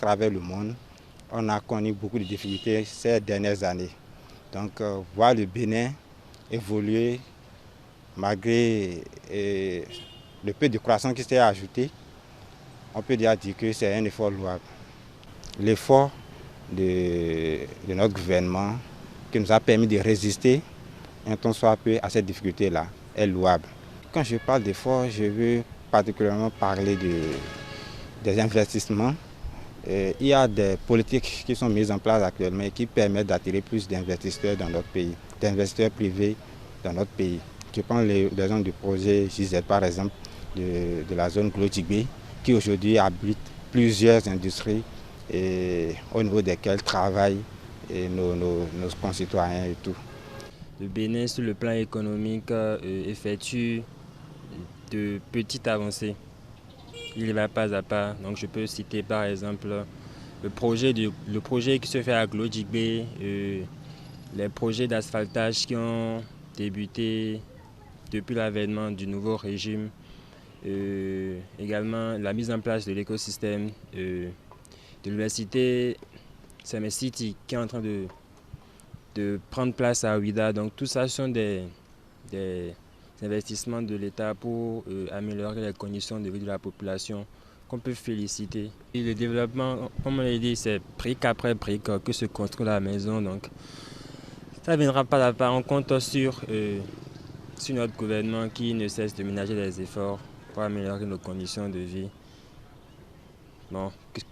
travers le monde, on a connu beaucoup de difficultés ces dernières années. Donc, voir le Bénin évoluer malgré le peu de croissance qui s'est ajouté, on peut dire que c'est un effort louable. L'effort de notre gouvernement qui nous a permis de résister un temps soit peu à cette difficulté-là est louable. Quand je parle d'effort, je veux particulièrement parler des investissements. Il y a des politiques qui sont mises en place actuellement et qui permettent d'attirer plus d'investisseurs dans notre pays, d'investisseurs privés dans notre pays. Je prends l'exemple du projet JZ par exemple de la zone Glodjigbe qui aujourd'hui abrite plusieurs industries et au niveau desquelles travaillent nos concitoyens et tout. Le Bénin, sur le plan économique, effectue de petites avancées. Il y va pas à pas. Donc je peux citer par exemple le projet qui se fait à Glodjigbe, les projets d'asphaltage qui ont débuté depuis l'avènement du nouveau régime, également la mise en place de l'écosystème de l'université Seme City qui est en train de prendre place à Ouida. Donc tout ça sont des investissements de l'État pour améliorer les conditions de vie de la population qu'on peut féliciter. Et le développement, comme on l'a dit, c'est brique après brique que se construit la maison. Donc ça ne viendra pas à part. On compte sur notre gouvernement qui ne cesse de ménager des efforts pour améliorer nos conditions de vie. Bon,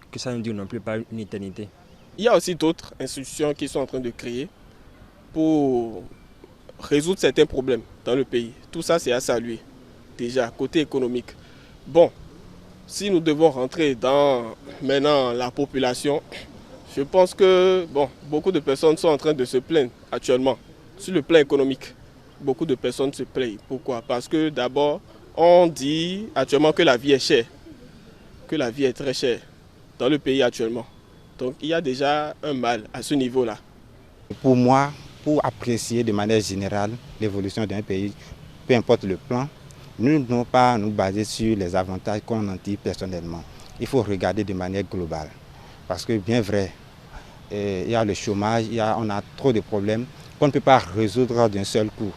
que ça ne dure non plus pas une éternité. Il y a aussi d'autres institutions qui sont en train de créer pour résoudre certains problèmes dans le pays. Tout ça, c'est à saluer, déjà, côté économique. Bon, si nous devons rentrer dans maintenant la population, je pense que beaucoup de personnes sont en train de se plaindre actuellement. Sur le plan économique, beaucoup de personnes se plaignent. Pourquoi? Parce que d'abord, on dit actuellement que la vie est chère, que la vie est très chère dans le pays actuellement. Donc il y a déjà un mal à ce niveau-là. Pour moi, pour apprécier de manière générale l'évolution d'un pays, peu importe le plan, nous ne devons pas nous baser sur les avantages qu'on en tire personnellement. Il faut regarder de manière globale. Parce que bien vrai, il y a le chômage, on a trop de problèmes qu'on ne peut pas résoudre d'un seul coup.